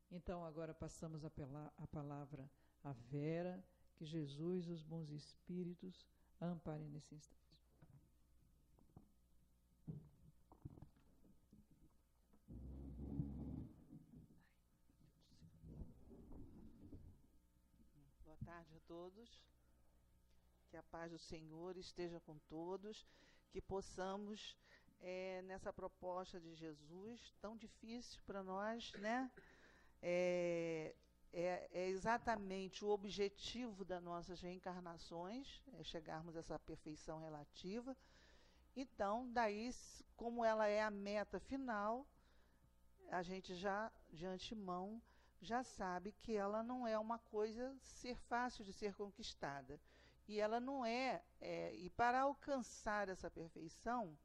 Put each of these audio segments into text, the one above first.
Então, agora passamos a palavra a Vera, que Jesus, os bons espíritos, a amparem nesse instante. Boa tarde a todos. Que a paz do Senhor esteja com todos, que possamos, nessa proposta de Jesus, tão difícil para nós, né? É exatamente o objetivo das nossas reencarnações, é chegarmos a essa perfeição relativa. Então, daí, como ela é a meta final, a gente já, de antemão, já sabe que ela não é uma coisa ser fácil de ser conquistada. E ela não e para alcançar essa perfeição,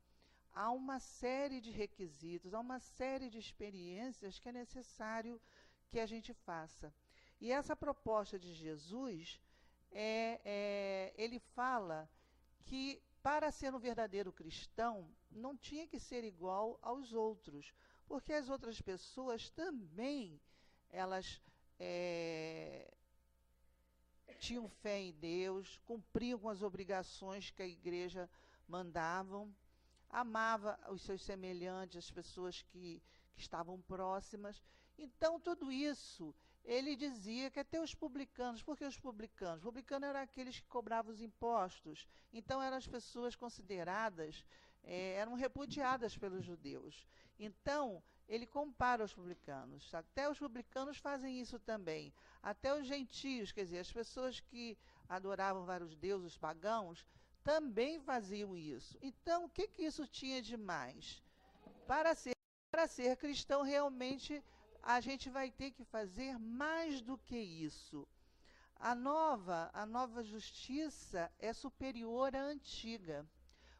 há uma série de requisitos, há uma série de experiências que é necessário que a gente faça. E essa proposta de Jesus, ele fala que para ser um verdadeiro cristão, não tinha que ser igual aos outros, porque as outras pessoas também, elas tinham fé em Deus, cumpriam com as obrigações que a igreja mandavam, amava os seus semelhantes, as pessoas que estavam próximas. Então, tudo isso, ele dizia que até os publicanos, por que os publicanos? Os publicanos eram aqueles que cobravam os impostos, então eram as pessoas consideradas, eram repudiadas pelos judeus. Então, ele compara os publicanos, até os publicanos fazem isso também, até os gentios, quer dizer, as pessoas que adoravam vários deuses pagãos, também faziam isso. Então, o que isso tinha de mais? Para ser cristão, realmente, a gente vai ter que fazer mais do que isso. A nova justiça é superior à antiga.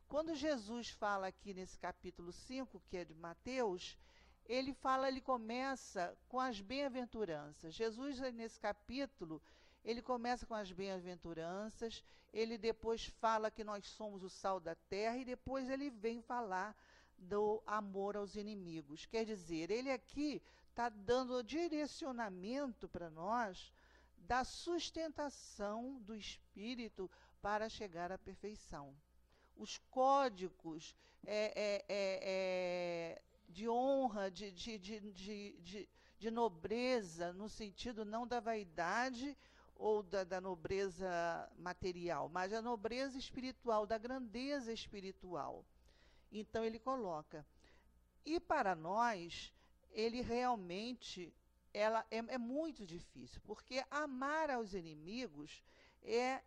Quando Jesus fala aqui nesse capítulo 5, que é de Mateus, ele começa com as bem-aventuranças. Jesus, nesse capítulo, ele começa com as bem-aventuranças, ele depois fala que nós somos o sal da terra, e depois ele vem falar do amor aos inimigos. Quer dizer, ele aqui está dando direcionamento para nós da sustentação do espírito para chegar à perfeição. Os códigos de honra, de nobreza, no sentido não da vaidade ou da nobreza material, mas da nobreza espiritual, da grandeza espiritual. Então ele coloca. E para nós, ele realmente é muito difícil, porque amar aos inimigos é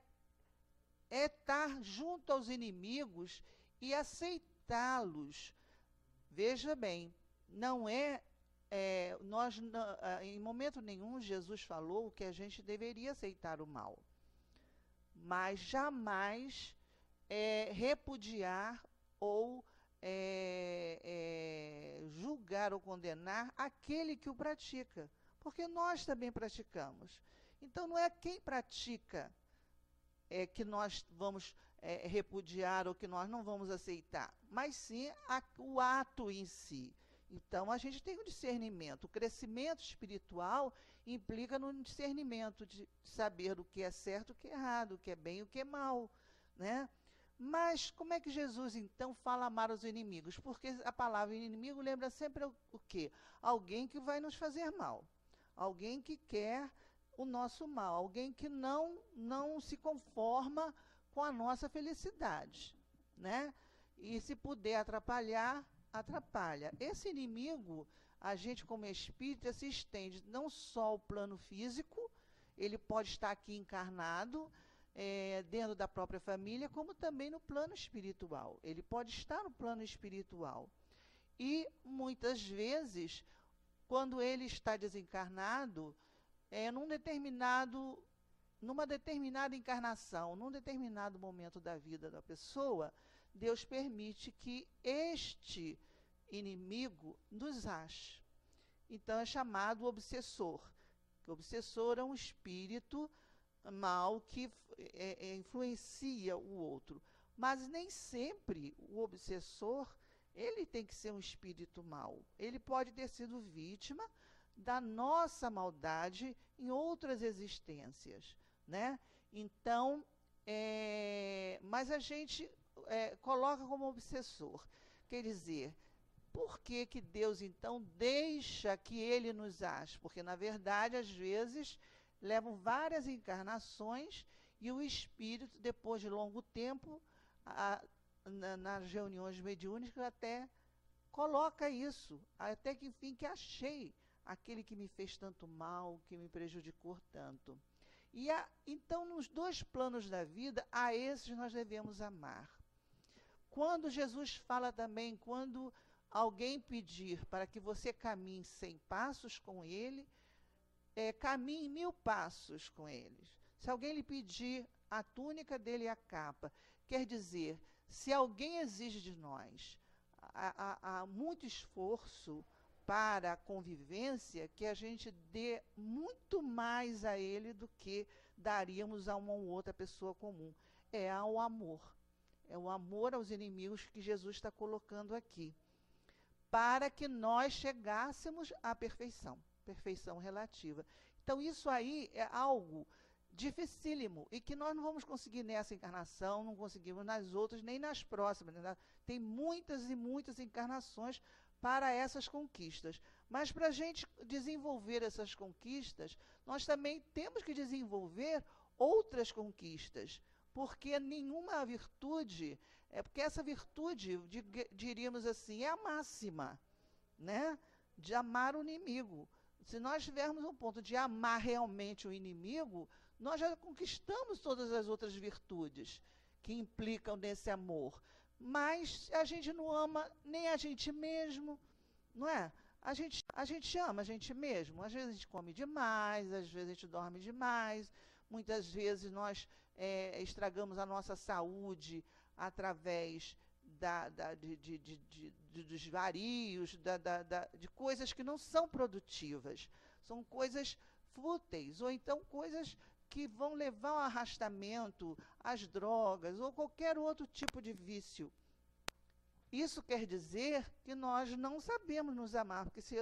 estar junto aos inimigos e aceitá-los. Veja bem, não nós, em momento nenhum, Jesus falou que a gente deveria aceitar o mal, mas jamais repudiar ou julgar ou condenar aquele que o pratica, porque nós também praticamos. Então, não é quem pratica que nós vamos repudiar ou que nós não vamos aceitar, mas sim o ato em si. Então, a gente tem um discernimento. O crescimento espiritual implica no discernimento de saber o que é certo e o que é errado, o que é bem e o que é mal, né? Mas como é que Jesus, então, fala amar os inimigos? Porque a palavra inimigo lembra sempre o quê? Alguém que vai nos fazer mal. Alguém que quer o nosso mal, alguém que não se conforma com a nossa felicidade, né? E se puder atrapalhar, atrapalha. Esse inimigo, a gente como espírita, se estende não só ao plano físico, ele pode estar aqui encarnado, dentro da própria família, como também no plano espiritual. Ele pode estar no plano espiritual. E, muitas vezes, quando ele está desencarnado, numa determinada encarnação, num determinado momento da vida da pessoa, Deus permite que este inimigo nos ache. Então é chamado obsessor. O obsessor é um espírito mal que influencia o outro. Mas nem sempre o obsessor ele tem que ser um espírito mau. Ele pode ter sido vítima, da nossa maldade em outras existências, né? Então, mas a gente coloca como obsessor. Quer dizer, por que que Deus, então, deixa que ele nos ache? Porque, na verdade, às vezes, levam várias encarnações e o espírito, depois de longo tempo, nas reuniões mediúnicas, até coloca isso, até que, enfim, que achei aquele que me fez tanto mal, que me prejudicou tanto. Então, nos dois planos da vida, a esses nós devemos amar. Quando Jesus fala também, quando alguém pedir para que você caminhe 100 passos com ele, caminhe 1000 passos com eles. Se alguém lhe pedir a túnica dele e a capa, quer dizer, se alguém exige de nós há muito esforço para a convivência, que a gente dê muito mais a ele do que daríamos a uma ou outra pessoa comum. É ao amor. É o amor aos inimigos que Jesus está colocando aqui. Para que nós chegássemos à perfeição. Perfeição relativa. Então, isso aí é algo dificílimo e que nós não vamos conseguir nessa encarnação, não conseguimos nas outras, nem nas próximas. Né? Tem muitas e muitas encarnações para essas conquistas. Mas para a gente desenvolver essas conquistas, nós também temos que desenvolver outras conquistas, porque nenhuma virtude, porque essa virtude, diríamos assim, é a máxima, né? De amar o inimigo. Se nós tivermos um ponto de amar realmente o inimigo, nós já conquistamos todas as outras virtudes que implicam nesse amor. Mas a gente não ama nem a gente mesmo, não é? A gente ama a gente mesmo. Às vezes a gente come demais, às vezes a gente dorme demais, muitas vezes nós estragamos a nossa saúde através dos varios, de coisas que não são produtivas. São coisas fúteis, ou então coisas que vão levar ao arrastamento, às drogas, ou qualquer outro tipo de vício. Isso quer dizer que nós não sabemos nos amar, porque se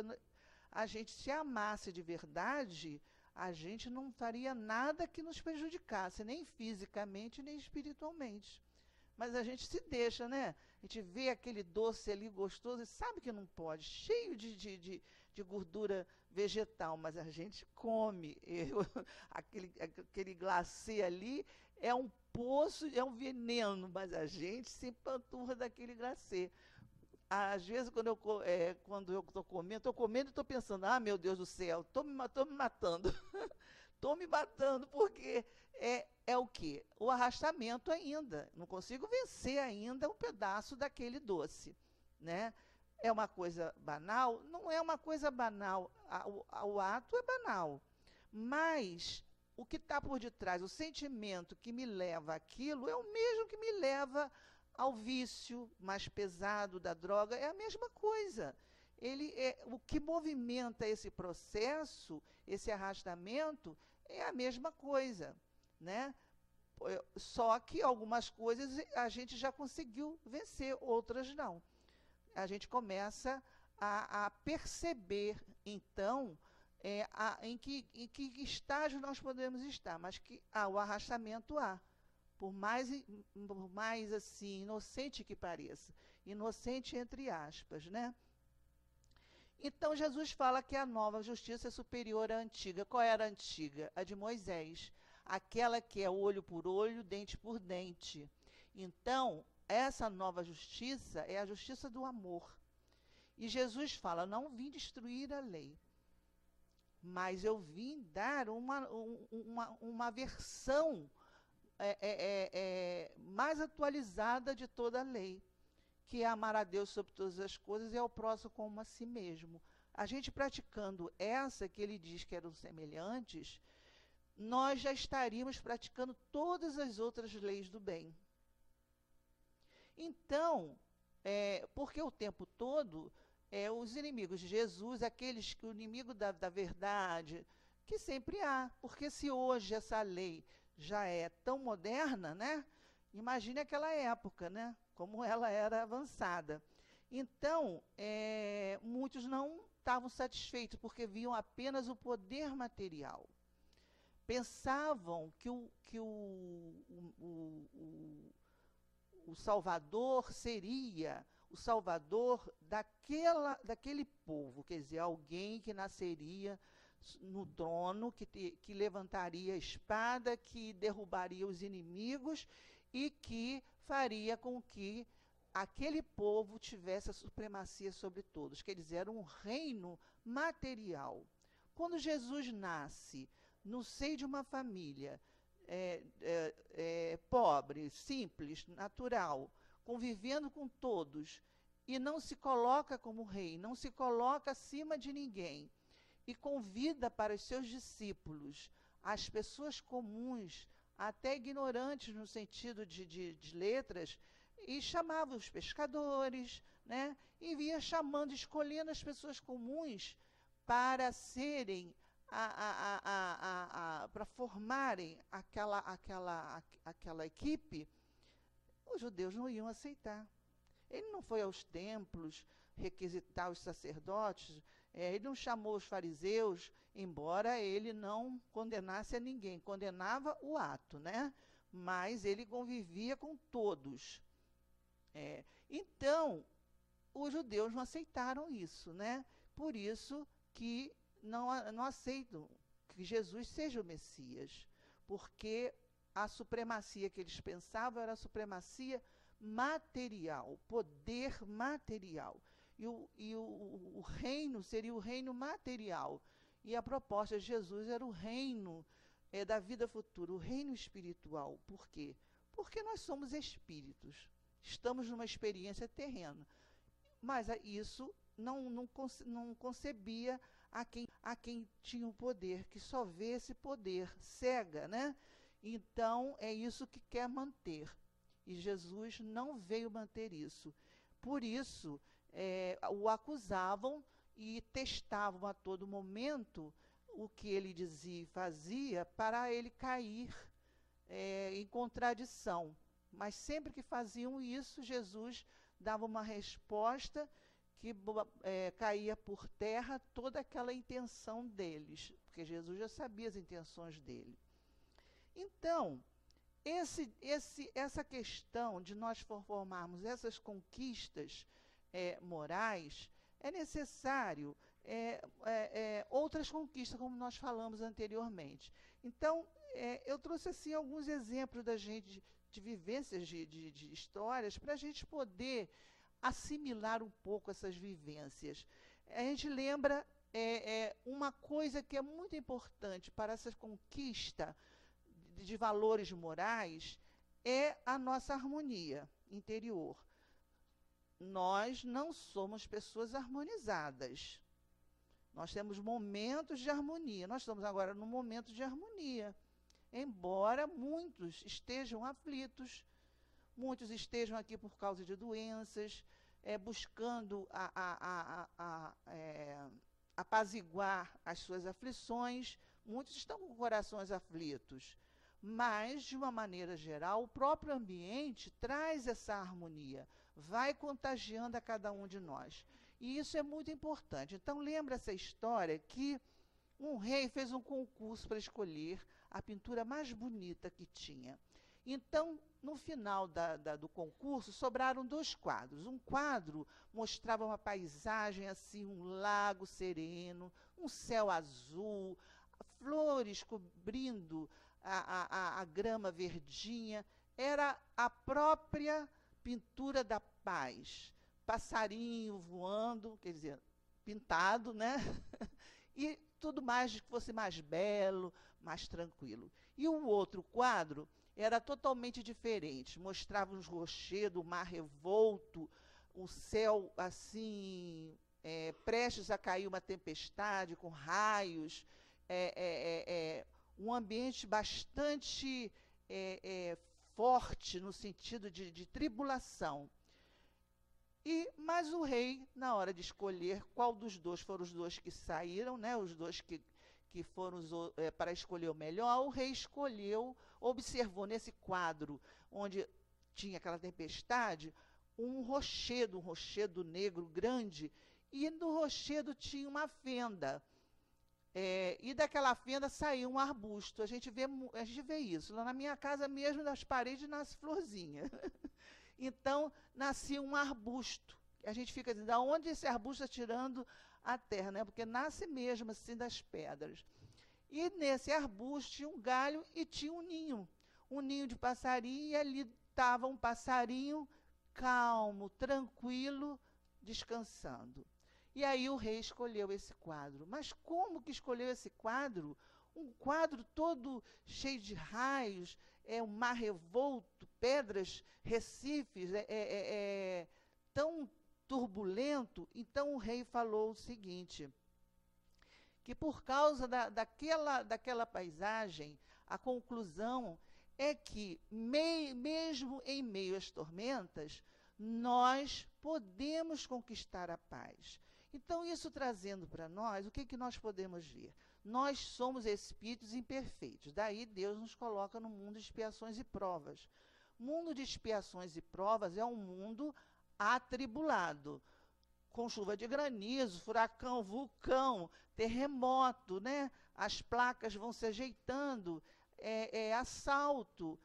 a gente se amasse de verdade, a gente não faria nada que nos prejudicasse, nem fisicamente, nem espiritualmente. Mas a gente se deixa, né? A gente vê aquele doce ali gostoso e sabe que não pode, cheio de gordura vegetal, mas a gente come. Aquele glacê ali é um poço, é um veneno, mas a gente se empanturra daquele glacê. Às vezes, quando eu estou comendo e estou pensando, ah, meu Deus do céu, estou me matando. Estou me matando, porque é o quê? O arrastamento ainda. Não consigo vencer ainda um pedaço daquele doce, né? É uma coisa banal? Não é uma coisa banal. O ato é banal. Mas o que está por detrás, o sentimento que me leva àquilo, é o mesmo que me leva ao vício mais pesado da droga, é a mesma coisa. O que movimenta esse processo, esse arrastamento, é a mesma coisa, né? Só que algumas coisas a gente já conseguiu vencer, outras não. A gente começa a perceber, então, em que estágio nós podemos estar, mas que o arrastamento há. Por mais assim, inocente que pareça. Inocente entre aspas, né? Então, Jesus fala que a nova justiça é superior à antiga. Qual era a antiga? A de Moisés. Aquela que é olho por olho, dente por dente. Então, essa nova justiça é a justiça do amor. E Jesus fala, não vim destruir a lei, mas eu vim dar uma versão mais atualizada de toda a lei, que é amar a Deus sobre todas as coisas e ao próximo como a si mesmo. A gente praticando essa que ele diz que eram semelhantes, nós já estaríamos praticando todas as outras leis do bem. Então, porque o tempo todo, os inimigos de Jesus, aqueles que o inimigo da verdade, que sempre há, porque se hoje essa lei já é tão moderna, né? Imagine aquela época, né? Como ela era avançada. Então, muitos não estavam satisfeitos, porque viam apenas o poder material. Pensavam que o Salvador seria o Salvador daquele povo, quer dizer, alguém que nasceria no trono, que levantaria a espada, que derrubaria os inimigos e que faria com que aquele povo tivesse a supremacia sobre todos. Quer dizer, era um reino material. Quando Jesus nasce no seio de uma família pobre, simples, natural, convivendo com todos, e não se coloca como rei, não se coloca acima de ninguém, e convida para os seus discípulos as pessoas comuns, até ignorantes no sentido de letras, e chamava os pescadores, né? E vinha chamando, escolhendo as pessoas comuns para serem, para formarem aquela equipe. Os judeus não iam aceitar. Ele não foi aos templos requisitar os sacerdotes, ele não chamou os fariseus, embora ele não condenasse a ninguém, condenava o ato, né? Mas ele convivia com todos. Então, os judeus não aceitaram isso, né? Por isso que não aceitam que Jesus seja o Messias, porque a supremacia que eles pensavam era a supremacia material, poder material. E o reino seria o reino material. E a proposta de Jesus era o reino da vida futura, o reino espiritual. Por quê? Porque nós somos espíritos. Estamos numa experiência terrena. Mas isso não concebia a quem tinha o poder, que só vê esse poder, cega, né? Então, é isso que quer manter. E Jesus não veio manter isso. Por isso, o acusavam e testavam a todo momento o que ele dizia e fazia para ele cair em contradição. Mas sempre que faziam isso, Jesus dava uma resposta que caía por terra toda aquela intenção deles, porque Jesus já sabia as intenções dele. Então, essa questão de nós formarmos essas conquistas morais, é necessário outras conquistas, como nós falamos anteriormente. Então, eu trouxe assim alguns exemplos da gente, de vivências, de histórias, para a gente poder assimilar um pouco essas vivências. A gente lembra uma coisa que é muito importante para essa conquista de valores morais, é a nossa harmonia interior. Nós não somos pessoas harmonizadas. Nós temos momentos de harmonia. Nós estamos agora num momento de harmonia. Embora muitos estejam aflitos, muitos estejam aqui por causa de doenças, buscando apaziguar as suas aflições, muitos estão com corações aflitos. Mas, de uma maneira geral, o próprio ambiente traz essa harmonia, vai contagiando a cada um de nós. E isso é muito importante. Então, lembra essa história que um rei fez um concurso para escolher a pintura mais bonita que tinha. Então, no final do concurso, sobraram 2 quadros. Um quadro mostrava uma paisagem, assim, um lago sereno, um céu azul, flores cobrindo a grama verdinha. Era a própria pintura da paz. Passarinho voando, quer dizer, pintado, né? E tudo mais que fosse mais belo, mais tranquilo. E o outro quadro era totalmente diferente. Mostrava os rochedos, o mar revolto, o céu assim, prestes a cair uma tempestade com raios, um ambiente bastante forte no sentido de tribulação. Mas o rei, na hora de escolher qual dos 2 foram os 2 que saíram, né, os 2 que foram para escolher o melhor, o rei observou nesse quadro, onde tinha aquela tempestade, um rochedo negro grande, e no rochedo tinha uma fenda. E daquela fenda saiu um arbusto. A gente vê isso. Lá na minha casa mesmo, nas paredes, nasce florzinha. Então, nascia um arbusto. A gente fica dizendo, de onde esse arbusto está tirando a terra, né? Porque nasce mesmo assim das pedras. E nesse arbusto tinha um galho e tinha um ninho de passarinho, e ali estava um passarinho calmo, tranquilo, descansando. E aí o rei escolheu esse quadro. Mas como que escolheu esse quadro? Um quadro todo cheio de raios, um mar revolto, pedras, recifes, tão turbulento. Então o rei falou o seguinte, que por causa daquela paisagem, a conclusão é que, mesmo em meio às tormentas, nós podemos conquistar a paz. Então, isso trazendo para nós, o que nós podemos ver? Nós somos espíritos imperfeitos, daí Deus nos coloca no mundo de expiações e provas. Mundo de expiações e provas é um mundo atribulado, com chuva de granizo, furacão, vulcão, terremoto, né? As placas vão se ajeitando, assalto,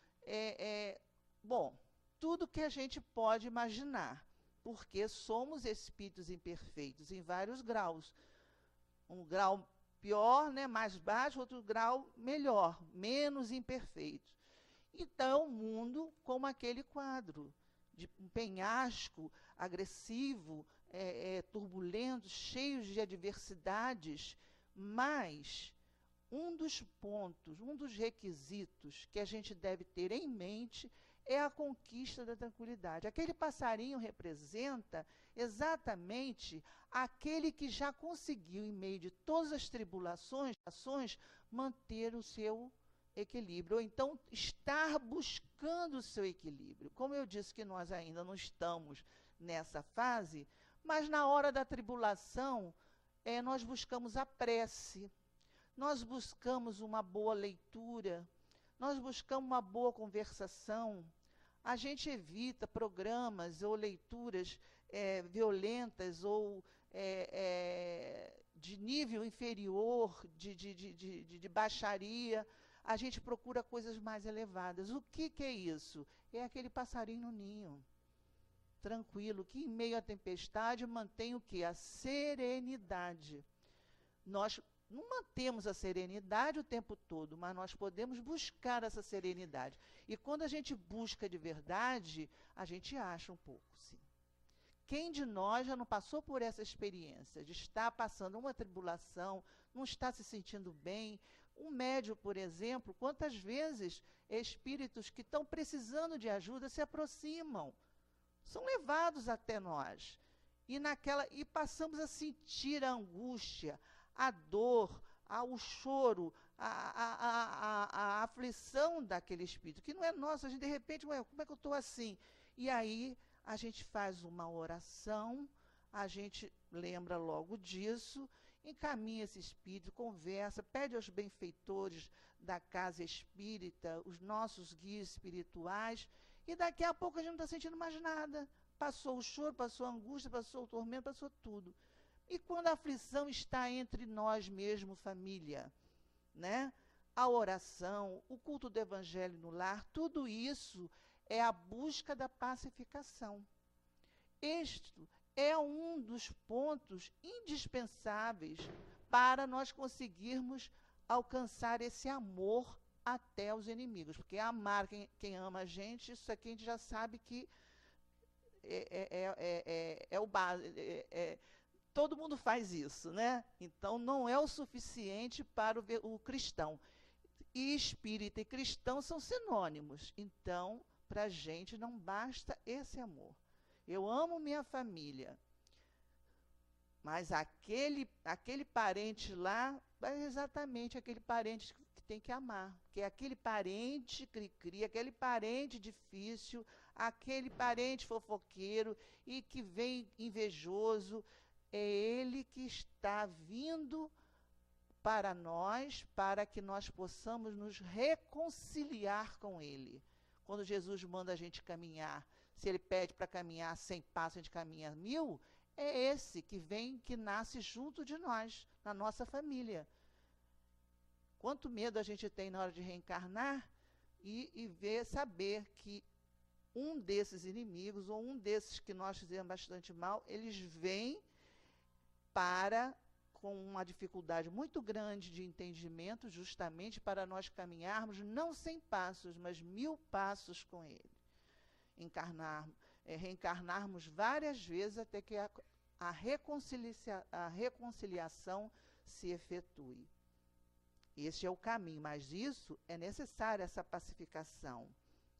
bom, tudo que a gente pode imaginar, porque somos espíritos imperfeitos em vários graus. Um grau pior, né, mais baixo, outro grau melhor, menos imperfeito. Então, o mundo como aquele quadro, de um penhasco agressivo, turbulento, cheio de adversidades, mas um dos pontos, um dos requisitos que a gente deve ter em mente é a conquista da tranquilidade. Aquele passarinho representa exatamente aquele que já conseguiu, em meio de todas as tribulações, manter o seu equilíbrio, ou então estar buscando o seu equilíbrio. Como eu disse que nós ainda não estamos nessa fase, mas na hora da tribulação, nós buscamos a prece, nós buscamos uma boa leitura, nós buscamos uma boa conversação. A gente evita programas ou leituras violentas ou de nível inferior, de baixaria. A gente procura coisas mais elevadas. O que é isso? É aquele passarinho no ninho, tranquilo, que em meio à tempestade mantém o quê? A serenidade. Nós não mantemos a serenidade o tempo todo, mas nós podemos buscar essa serenidade. E quando a gente busca de verdade, a gente acha um pouco, sim. Quem de nós já não passou por essa experiência de estar passando uma tribulação, não está se sentindo bem? Um médium, por exemplo, quantas vezes espíritos que estão precisando de ajuda se aproximam, são levados até nós. E passamos a sentir a angústia, a dor, o choro, a aflição daquele espírito, que não é nosso. A gente, de repente, como é que eu estou assim? E aí a gente faz uma oração, a gente lembra logo disso, encaminha esse espírito, conversa, pede aos benfeitores da casa espírita, os nossos guias espirituais, e daqui a pouco a gente não está sentindo mais nada. Passou o choro, passou a angústia, passou o tormento, passou tudo. E quando a aflição está entre nós mesmo, família, né? A oração, o culto do evangelho no lar, tudo isso é a busca da pacificação. Este é um dos pontos indispensáveis para nós conseguirmos alcançar esse amor até os inimigos. Porque amar quem ama a gente, isso aqui a gente já sabe que é o básico. Todo mundo faz isso, né? Então, não é o suficiente para o cristão. E espírita e cristão são sinônimos. Então, para a gente não basta esse amor. Eu amo minha família, mas aquele parente lá é exatamente aquele parente que tem que amar, que é aquele parente cri-cri, aquele parente difícil, aquele parente fofoqueiro e que vem invejoso. É ele que está vindo para nós, para que nós possamos nos reconciliar com ele. Quando Jesus manda a gente caminhar, se ele pede para caminhar 100 passos, a gente caminha 1000, é esse que vem, que nasce junto de nós, na nossa família. Quanto medo a gente tem na hora de reencarnar e saber que um desses inimigos, ou um desses que nós fizemos bastante mal, eles vêm com uma dificuldade muito grande de entendimento, justamente para nós caminharmos não 100 passos, mas 1000 passos com ele. Reencarnarmos várias vezes até que a reconciliação se efetue. Este é o caminho, mas isso é necessário, essa pacificação,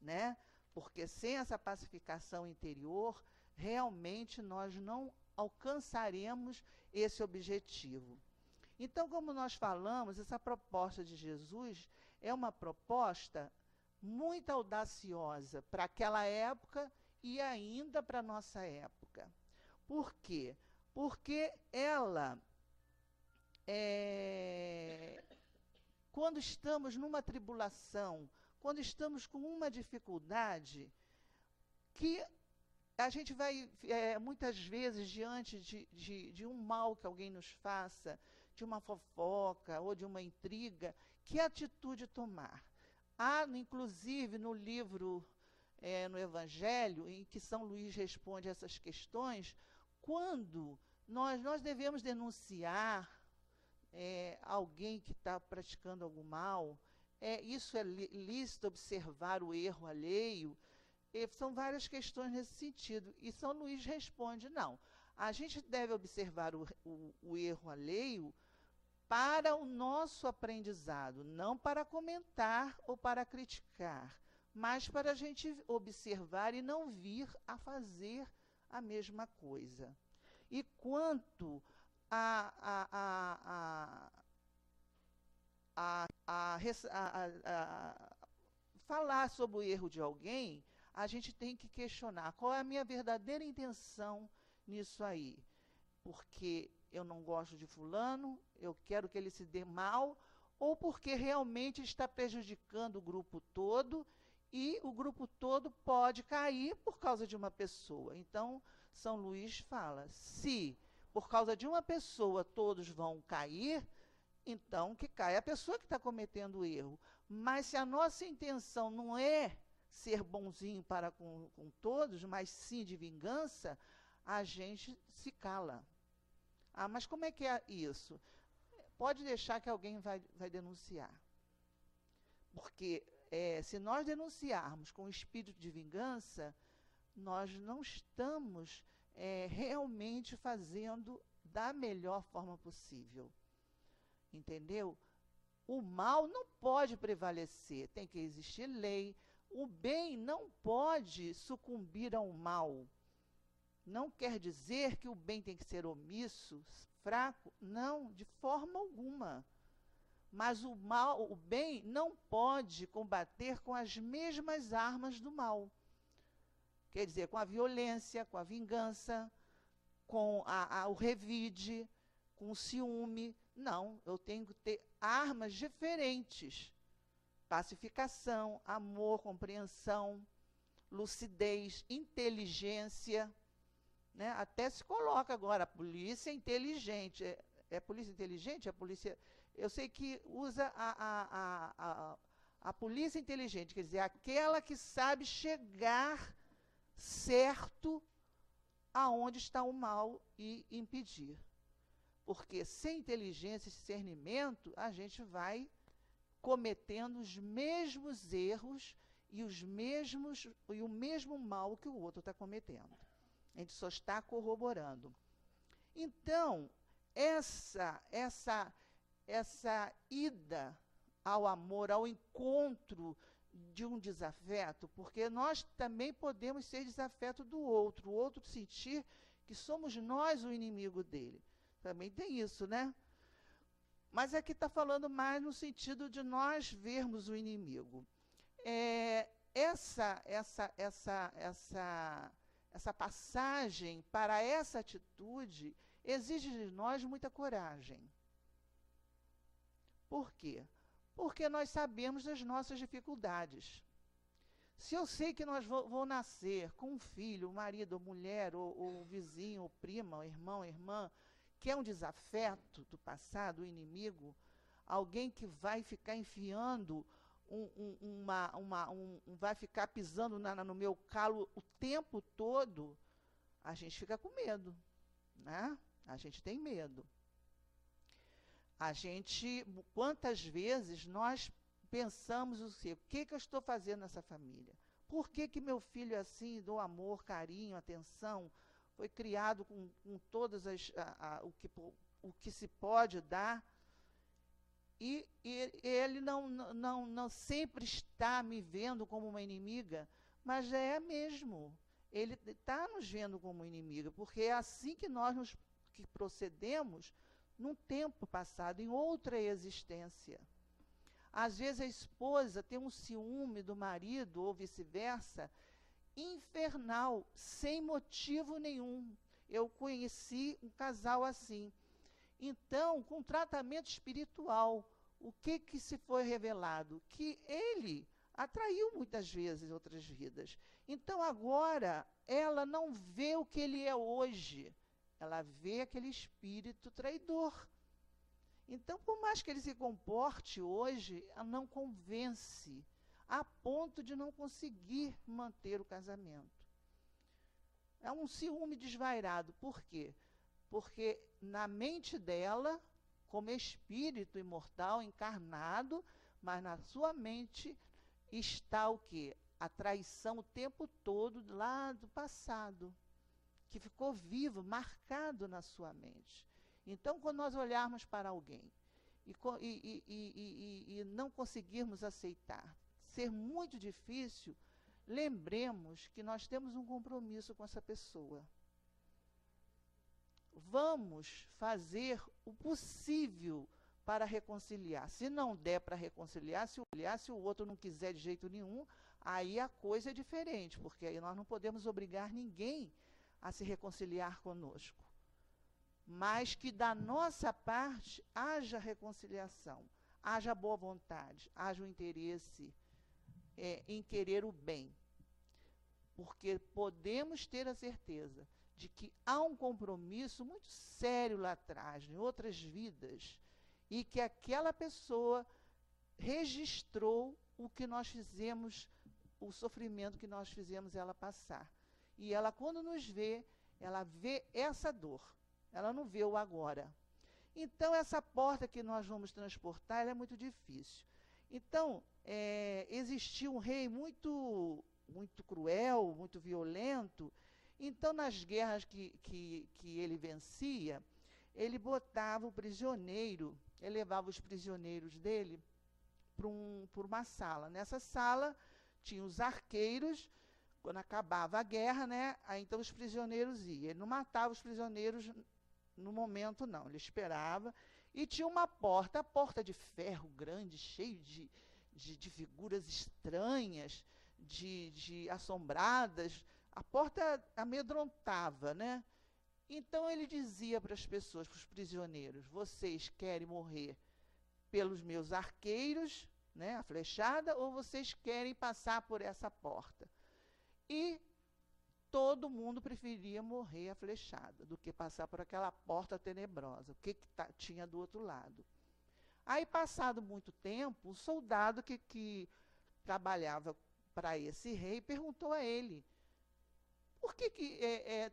né? Porque sem essa pacificação interior, realmente nós não alcançaremos esse objetivo. Então, como nós falamos, essa proposta de Jesus é uma proposta muito audaciosa para aquela época e ainda para a nossa época. Por quê? Porque ela, quando estamos numa tribulação, quando estamos com uma dificuldade, que a gente vai, muitas vezes, diante de um mal que alguém nos faça, de uma fofoca ou de uma intriga, que atitude tomar? Há, inclusive, no livro, no Evangelho, em que São Luís responde essas questões, quando nós devemos denunciar alguém que está praticando algum mal, isso é lícito observar o erro alheio. São várias questões nesse sentido. E São Luís responde, não, a gente deve observar o erro alheio para o nosso aprendizado, não para comentar ou para criticar, mas para a gente observar e não vir a fazer a mesma coisa. E quanto falar sobre o erro de alguém, a gente tem que questionar qual é a minha verdadeira intenção nisso aí. Porque eu não gosto de fulano, eu quero que ele se dê mal, ou porque realmente está prejudicando o grupo todo, e o grupo todo pode cair por causa de uma pessoa. Então, São Luís fala, se por causa de uma pessoa todos vão cair, então que caia a pessoa que está cometendo o erro. Mas se a nossa intenção não é ser bonzinho para com todos, mas sim de vingança, a gente se cala. Mas como é que é isso? Pode deixar que alguém vai denunciar. Porque se nós denunciarmos com espírito de vingança, nós não estamos realmente fazendo da melhor forma possível. Entendeu? O mal não pode prevalecer, tem que existir lei. O bem não pode sucumbir ao mal. Não quer dizer que o bem tem que ser omisso, fraco, não, de forma alguma. Mas o bem não pode combater com as mesmas armas do mal. Quer dizer, com a violência, com a vingança, com o revide, com o ciúme. Não, eu tenho que ter armas diferentes. Pacificação, amor, compreensão, lucidez, inteligência. Né? Até se coloca agora, a polícia inteligente. É polícia inteligente? A polícia... Eu sei que usa a polícia inteligente, quer dizer, aquela que sabe chegar certo aonde está o mal e impedir. Porque sem inteligência e discernimento, a gente vai cometendo os mesmos erros e o mesmo mal que o outro está cometendo. A gente só está corroborando. Então, essa ida ao amor, ao encontro de um desafeto, porque nós também podemos ser desafeto do outro, o outro sentir que somos nós o inimigo dele. Também tem isso, né? Mas aqui está falando mais no sentido de nós vermos o inimigo. Essa passagem para essa atitude exige de nós muita coragem. Por quê? Porque nós sabemos das nossas dificuldades. Se eu sei que nós vou nascer com um filho, um marido, ou mulher, ou vizinho, ou prima, ou irmão, irmã, que é um desafeto do passado, o inimigo, alguém que vai ficar enfiando, vai ficar pisando no meu calo o tempo todo, a gente fica com medo, né? A gente tem medo. Quantas vezes nós pensamos o que eu estou fazendo nessa família? Por que meu filho é assim, dou amor, carinho, atenção, foi criado com todas o que se pode dar, e ele não sempre está me vendo como uma inimiga, mas é mesmo. Ele está nos vendo como inimiga, porque é assim que nós que procedemos num tempo passado, em outra existência. Às vezes a esposa tem um ciúme do marido, ou vice-versa, infernal, sem motivo nenhum. Eu conheci um casal assim. Então, com tratamento espiritual, o que se foi revelado? Que ele atraiu muitas vezes outras vidas. Então, agora, ela não vê o que ele é hoje. Ela vê aquele espírito traidor. Então, por mais que ele se comporte hoje, ela não convence, a ponto de não conseguir manter o casamento. É um ciúme desvairado. Por quê? Porque na mente dela, como espírito imortal, encarnado, mas na sua mente está o quê? A traição o tempo todo lá do passado, que ficou vivo, marcado na sua mente. Então, quando nós olharmos para alguém e não conseguirmos aceitar, ser muito difícil, lembremos que nós temos um compromisso com essa pessoa. Vamos fazer o possível para reconciliar. Se não der para reconciliar, se o outro não quiser de jeito nenhum, aí a coisa é diferente, porque aí nós não podemos obrigar ninguém a se reconciliar conosco. Mas que da nossa parte haja reconciliação, haja boa vontade, haja o interesse em querer o bem. Porque podemos ter a certeza de que há um compromisso muito sério lá atrás, em outras vidas, e que aquela pessoa registrou o que nós fizemos, o sofrimento que nós fizemos ela passar. E ela, quando nos vê, ela vê essa dor, ela não vê o agora. Então, essa porta que nós vamos transportar, ela é muito difícil. Então, existiu um rei muito cruel, muito violento. Então, nas guerras que ele vencia, ele botava o prisioneiro, ele levava os prisioneiros dele para uma sala. Nessa sala, tinha os arqueiros. Quando acabava a guerra, né, aí então os prisioneiros iam. Ele não matava os prisioneiros no momento, não. Ele esperava. E tinha uma porta, a porta de ferro grande, cheio de figuras estranhas, de assombradas. A porta amedrontava, né? Então ele dizia para as pessoas, para os prisioneiros: vocês querem morrer pelos meus arqueiros, né, a flechada, ou vocês querem passar por essa porta? E todo mundo preferia morrer a flechada do que passar por aquela porta tenebrosa. O que tinha do outro lado? Aí, passado muito tempo, o soldado que trabalhava para esse rei perguntou a ele: por que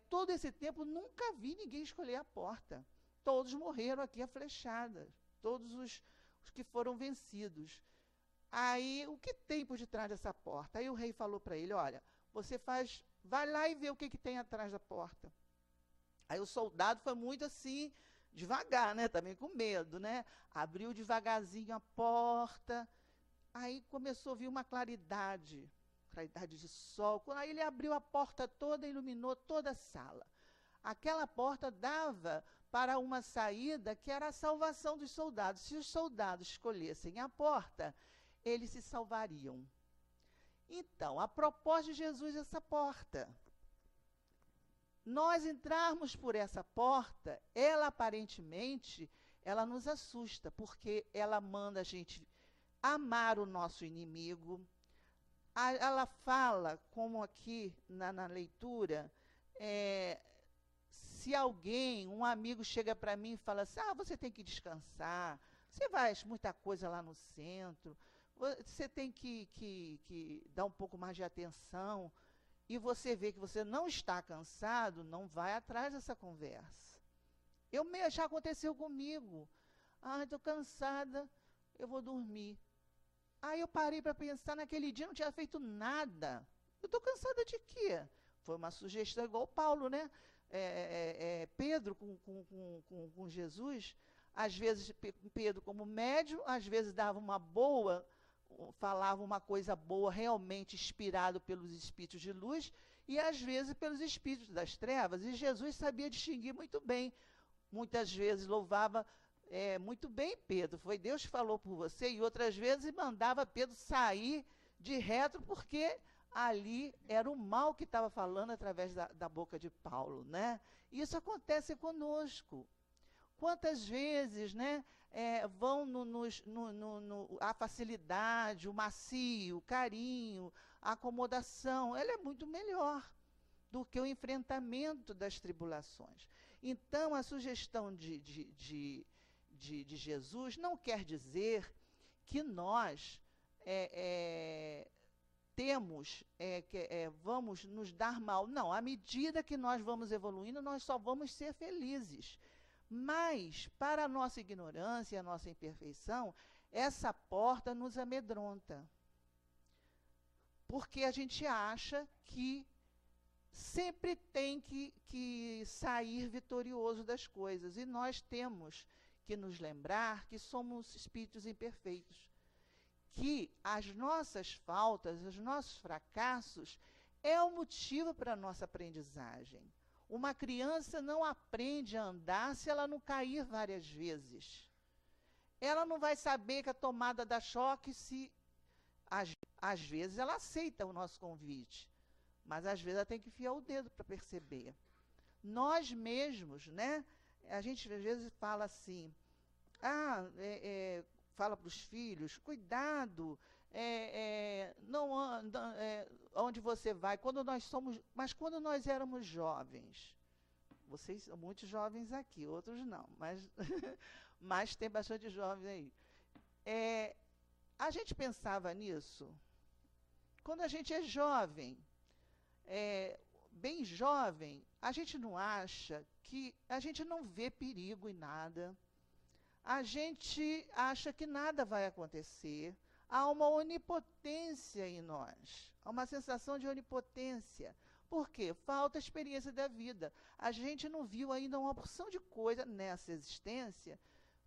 todo esse tempo nunca vi ninguém escolher a porta? Todos morreram aqui a flechada, todos os que foram vencidos. Aí, o que tem por detrás dessa porta? Aí o rei falou para ele: olha, vai lá e vê o que tem atrás da porta. Aí o soldado foi muito assim, devagar, né? Também com medo, né? Abriu devagarzinho a porta. Aí começou a vir uma claridade de sol. Aí ele abriu a porta toda, iluminou toda a sala. Aquela porta dava para uma saída que era a salvação dos soldados. Se os soldados escolhessem a porta, eles se salvariam. Então, a proposta de Jesus é essa porta. Nós entrarmos por essa porta, ela aparentemente, ela nos assusta, porque ela manda a gente amar o nosso inimigo, ela fala, como aqui na leitura, se alguém, um amigo chega para mim e fala assim, você tem que descansar, você faz muita coisa lá no centro, você tem que dar um pouco mais de atenção, e você vê que você não está cansado, não vai atrás dessa conversa. Já aconteceu comigo. Estou cansada, eu vou dormir. Aí eu parei para pensar, naquele dia não tinha feito nada. Eu estou cansada de quê? Foi uma sugestão igual Paulo, né? Pedro com Jesus, às vezes Pedro como médium, às vezes dava uma boa, falava uma coisa boa, realmente inspirado pelos espíritos de luz, e às vezes pelos espíritos das trevas, e Jesus sabia distinguir muito bem. Muitas vezes louvava muito bem Pedro, foi Deus que falou por você, e outras vezes mandava Pedro sair de retro, porque ali era o mal que estava falando através da boca de Paulo, né? Isso acontece conosco. Quantas vezes, né, vão a facilidade, o macio, o carinho, a acomodação, ela é muito melhor do que o enfrentamento das tribulações. Então, a sugestão de Jesus não quer dizer que nós vamos nos dar mal. Não, à medida que nós vamos evoluindo, nós só vamos ser felizes. Mas, para a nossa ignorância e a nossa imperfeição, essa porta nos amedronta. Porque a gente acha que sempre tem que sair vitorioso das coisas. E nós temos que nos lembrar que somos espíritos imperfeitos. Que as nossas faltas, os nossos fracassos, é o motivo para a nossa aprendizagem. Uma criança não aprende a andar se ela não cair várias vezes. Ela não vai saber que a tomada dá choque se, às vezes, ela aceita o nosso convite. Mas, às vezes, ela tem que enfiar o dedo para perceber. Nós mesmos, né? A gente, às vezes, fala assim, fala para os filhos, cuidado, não anda, onde você vai, mas quando nós éramos jovens, vocês são muito jovens aqui, outros não, mas tem bastante jovens aí. A gente pensava nisso, quando a gente é jovem, bem jovem, a gente não acha que, a gente não vê perigo em nada, a gente acha que nada vai acontecer, há uma onipotência em nós, há uma sensação de onipotência. Por quê? Falta a experiência da vida. A gente não viu ainda uma porção de coisa nessa existência.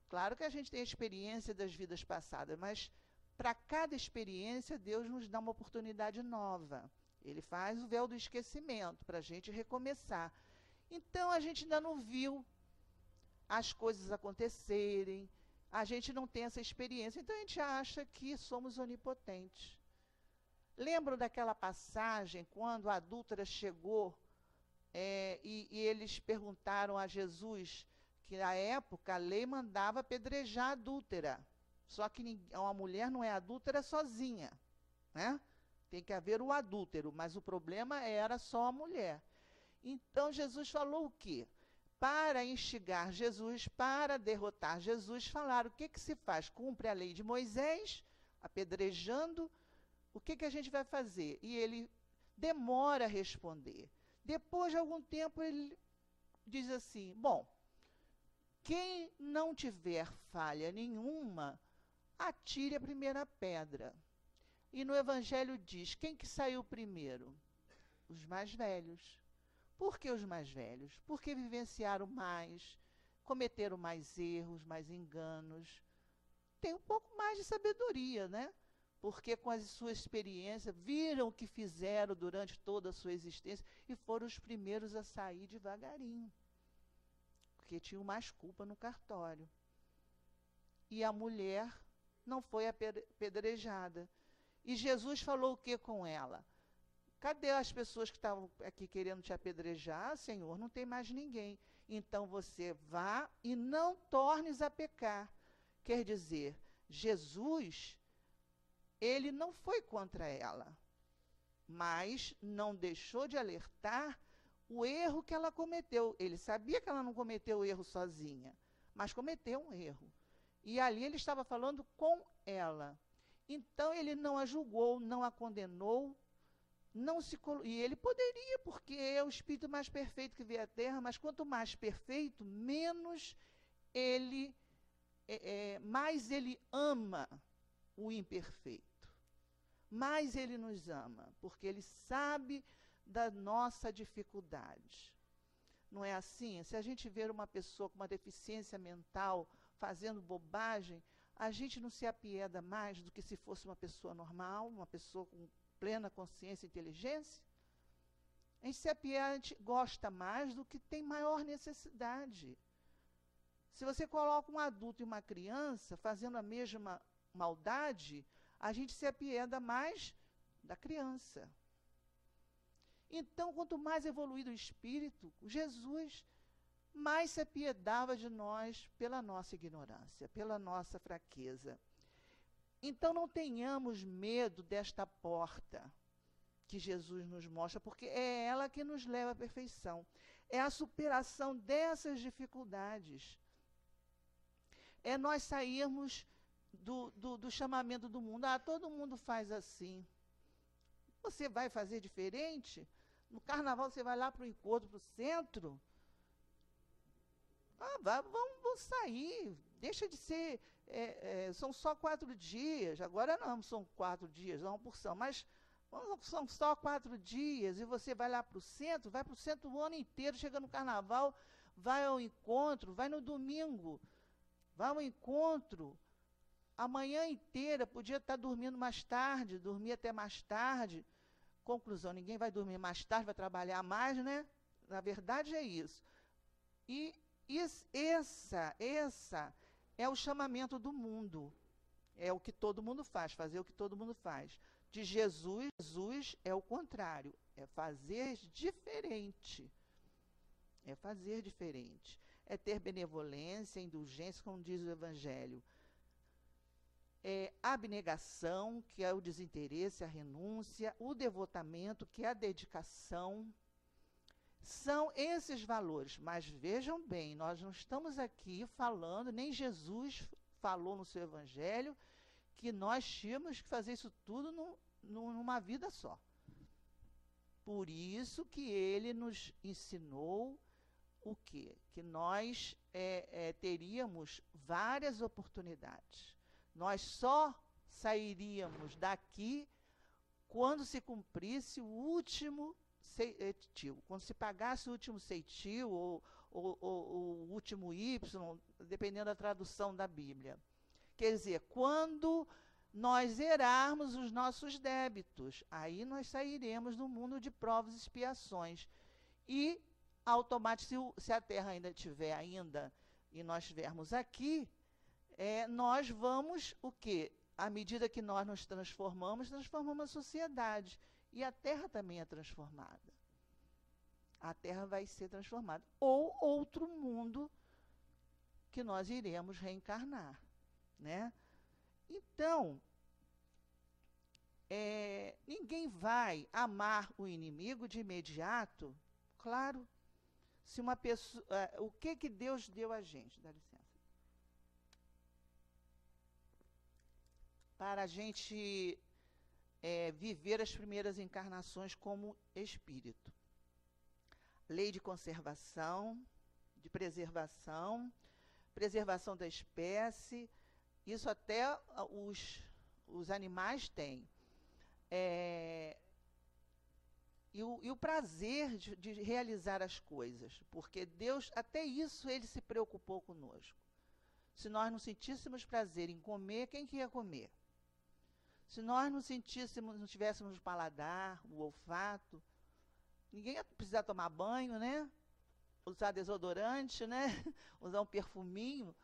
Claro que a gente tem a experiência das vidas passadas, mas para cada experiência, Deus nos dá uma oportunidade nova. Ele faz o véu do esquecimento para a gente recomeçar. Então, a gente ainda não viu as coisas acontecerem, a gente não tem essa experiência, então a gente acha que somos onipotentes. Lembram daquela passagem, quando a adúltera chegou e eles perguntaram a Jesus, que na época a lei mandava apedrejar a adúltera, só que uma mulher não é adúltera sozinha, né? Tem que haver o adúltero, mas o problema era só a mulher. Então Jesus falou o quê? Para instigar Jesus, para derrotar Jesus, falaram, o que se faz? Cumpre a lei de Moisés, apedrejando, o que a gente vai fazer? E ele demora a responder. Depois de algum tempo, ele diz assim, bom, quem não tiver falha nenhuma, atire a primeira pedra. E no Evangelho diz, quem que saiu primeiro? Os mais velhos. Por que os mais velhos? Porque vivenciaram mais, cometeram mais erros, mais enganos. Tem um pouco mais de sabedoria, né? Porque com a sua experiência, viram o que fizeram durante toda a sua existência e foram os primeiros a sair devagarinho. Porque tinham mais culpa no cartório. E a mulher não foi apedrejada. E Jesus falou o que com ela? Cadê as pessoas que estavam aqui querendo te apedrejar? Senhor, não tem mais ninguém. Então você vá e não tornes a pecar. Quer dizer, Jesus, ele não foi contra ela. mas não deixou de alertar o erro que ela cometeu. Ele sabia que ela não cometeu o erro sozinha, mas cometeu um erro. E ali ele estava falando com ela. Então ele não a julgou, não a condenou, e ele poderia, porque é o espírito mais perfeito que veio à Terra, mas quanto mais perfeito, menos ele, mais ele ama o imperfeito. Mais ele nos ama, porque ele sabe da nossa dificuldade. Não é assim? Se a gente ver uma pessoa com uma deficiência mental fazendo bobagem, a gente não se apieda mais do que se fosse uma pessoa normal, uma pessoa com plena consciência e inteligência? A gente se apieda, a gente gosta mais do que tem maior necessidade. Se você coloca um adulto e uma criança fazendo a mesma maldade, a gente se apieda mais da criança. Então, quanto mais evoluído o espírito, Jesus mais se apiedava de nós pela nossa ignorância, pela nossa fraqueza. Então, não tenhamos medo desta porta que Jesus nos mostra, porque é ela que nos leva à perfeição. É a superação dessas dificuldades. É nós sairmos do chamamento do mundo. Todo mundo faz assim. Você vai fazer diferente? No carnaval você vai lá para o encontro, para o centro? Vamos sair. Deixa de ser... são só 4 dias. Agora não, são 4 dias, é uma porção. Mas são só 4 dias e você vai lá para o centro, vai para o centro o ano inteiro, chega no carnaval, vai ao encontro, vai no domingo, vai ao encontro. A manhã inteira, podia estar dormindo mais tarde, dormir até mais tarde. Conclusão, ninguém vai dormir mais tarde, vai trabalhar mais, né? Na verdade é isso. E essa é o chamamento do mundo. É o que todo mundo faz, fazer o que todo mundo faz. De Jesus é o contrário, é fazer diferente. É fazer diferente. É ter benevolência, indulgência, como diz o Evangelho. É abnegação, que é o desinteresse, a renúncia, o devotamento, que é a dedicação. São esses valores. Mas vejam bem, nós não estamos aqui falando, nem Jesus falou no seu Evangelho, que nós tínhamos que fazer isso tudo numa vida só. Por isso que ele nos ensinou o quê? Que nós teríamos várias oportunidades. Nós só sairíamos daqui quando se cumprisse o último ceitil, quando se pagasse o último ceitil ou o último Y, dependendo da tradução da Bíblia. Quer dizer, quando nós zerarmos os nossos débitos, aí nós sairemos do mundo de provas e expiações. E, automaticamente, se a Terra ainda estiver e nós estivermos aqui, nós vamos, o quê? À medida que nós nos transformamos a sociedade. E a Terra também é transformada. A Terra vai ser transformada. Ou outro mundo que nós iremos reencarnar. Né? Então, ninguém vai amar o inimigo de imediato. Claro, se uma pessoa... o que Deus deu a gente? Dá licença. Para a gente viver as primeiras encarnações como espírito. Lei de conservação, de preservação da espécie. Isso até os animais têm. E o prazer de realizar as coisas. Porque Deus, até isso, ele se preocupou conosco. Se nós não sentíssemos prazer em comer, quem que ia comer? Se nós não tivéssemos o paladar, o olfato, ninguém ia precisar tomar banho, né? Usar desodorante, né? Usar um perfuminho.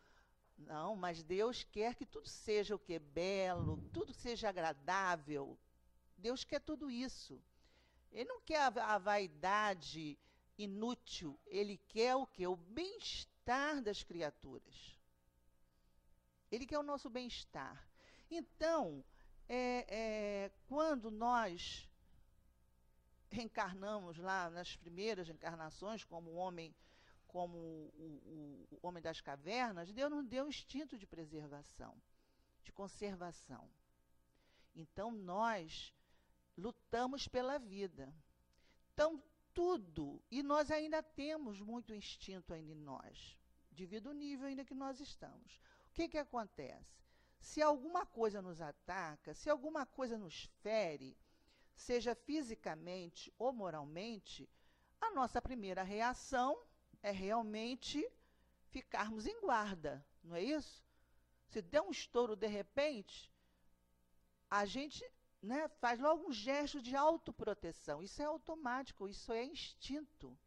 Não, mas Deus quer que tudo seja o quê? Belo, tudo seja agradável. Deus quer tudo isso. Ele não quer a vaidade inútil, ele quer o quê? O bem-estar das criaturas. Ele quer o nosso bem-estar. Então, quando nós reencarnamos lá nas primeiras encarnações como homem, como o homem das cavernas, Deus nos deu um instinto de preservação, de conservação. Então, nós lutamos pela vida. Então, tudo, e nós ainda temos muito instinto ainda em nós, devido ao nível ainda que nós estamos. O que acontece? Se alguma coisa nos ataca, se alguma coisa nos fere, seja fisicamente ou moralmente, a nossa primeira reação é realmente ficarmos em guarda, não é isso? Se der um estouro de repente, a gente, né, faz logo um gesto de autoproteção. Isso é automático, isso é instinto,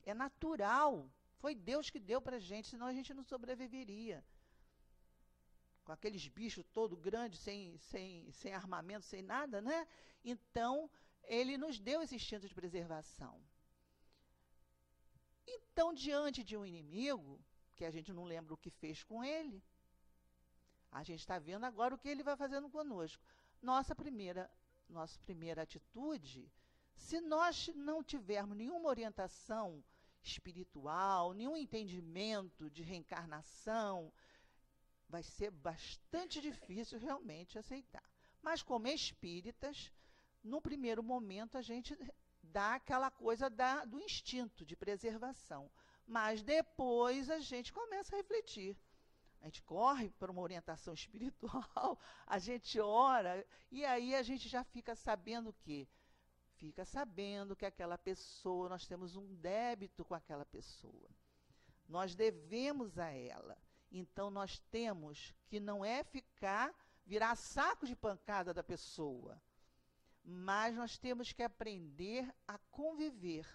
é natural. Foi Deus que deu para a gente, senão a gente não sobreviveria. Com aqueles bichos todo grandes, sem armamento, sem nada, né? Então, ele nos deu esse instinto de preservação. Então, diante de um inimigo, que a gente não lembra o que fez com ele, a gente está vendo agora o que ele vai fazendo conosco. Nossa primeira atitude, se nós não tivermos nenhuma orientação espiritual, nenhum entendimento de reencarnação, vai ser bastante difícil realmente aceitar. Mas como espíritas, no primeiro momento a gente dá aquela coisa do instinto de preservação. Mas depois a gente começa a refletir. A gente corre para uma orientação espiritual, a gente ora, e aí a gente já fica sabendo o quê? Fica sabendo que aquela pessoa, nós temos um débito com aquela pessoa. Nós devemos a ela. Então, nós temos que não é virar saco de pancada da pessoa, mas nós temos que aprender a conviver.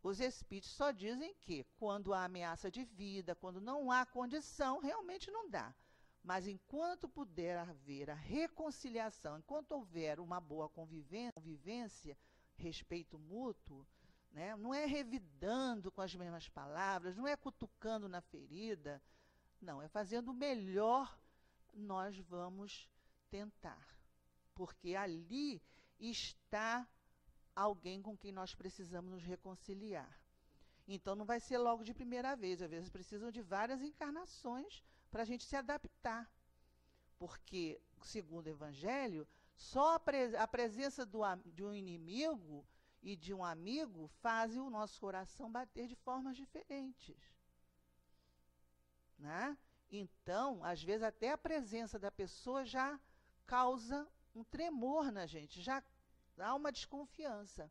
Os espíritos só dizem que, quando há ameaça de vida, quando não há condição, realmente não dá. Mas enquanto puder haver a reconciliação, enquanto houver uma boa convivência, respeito mútuo, né? Não é revidando com as mesmas palavras, não é cutucando na ferida, não, é fazendo o melhor nós vamos tentar. Porque ali está alguém com quem nós precisamos nos reconciliar. Então não vai ser logo de primeira vez, às vezes precisam de várias encarnações para a gente se adaptar. Porque, segundo o Evangelho, só a presença de um inimigo e de um amigo fazem o nosso coração bater de formas diferentes. Né? Então, às vezes, até a presença da pessoa já causa um tremor na gente, já dá uma desconfiança.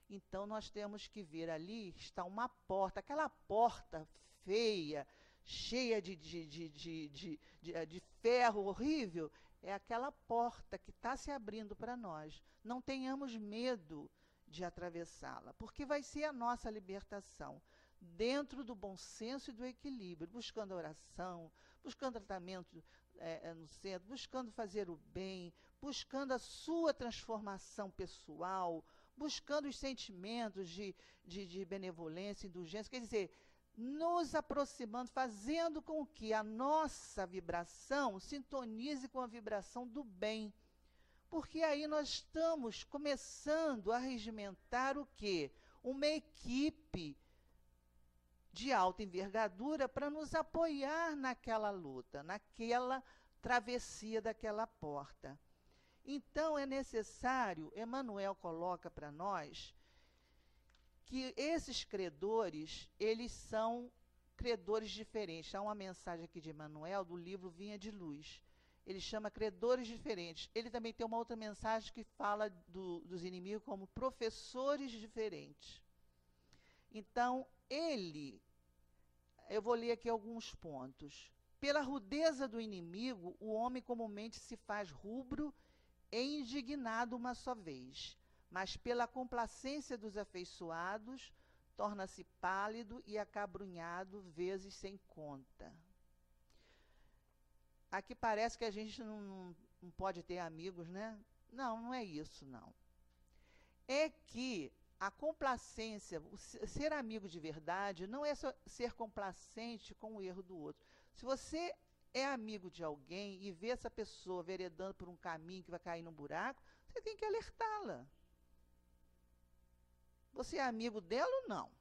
Então, nós temos que ver ali, está uma porta, aquela porta feia, cheia de ferro horrível, é aquela porta que está se abrindo para nós. Não tenhamos medo de atravessá-la, porque vai ser a nossa libertação, dentro do bom senso e do equilíbrio, buscando a oração, buscando tratamento no centro, buscando fazer o bem, buscando a sua transformação pessoal, buscando os sentimentos de benevolência, indulgência, quer dizer, nos aproximando, fazendo com que a nossa vibração sintonize com a vibração do bem. Porque aí nós estamos começando a regimentar o quê? Uma equipe de alta envergadura para nos apoiar naquela luta, naquela travessia daquela porta. Então é necessário, Emmanuel coloca para nós, que esses credores, eles são credores diferentes. Há uma mensagem aqui de Emmanuel, do livro Vinha de Luz. Ele chama credores diferentes. Ele também tem uma outra mensagem que fala dos inimigos como professores diferentes. Então, eu vou ler aqui alguns pontos. Pela rudeza do inimigo, o homem comumente se faz rubro e indignado uma só vez, mas pela complacência dos afeiçoados, torna-se pálido e acabrunhado vezes sem conta. Aqui parece que a gente não pode ter amigos, né? Não, não é isso, não. É que a complacência, ser amigo de verdade, não é só ser complacente com o erro do outro. Se você é amigo de alguém e vê essa pessoa veredando por um caminho que vai cair num buraco, você tem que alertá-la. Você é amigo dela ou não?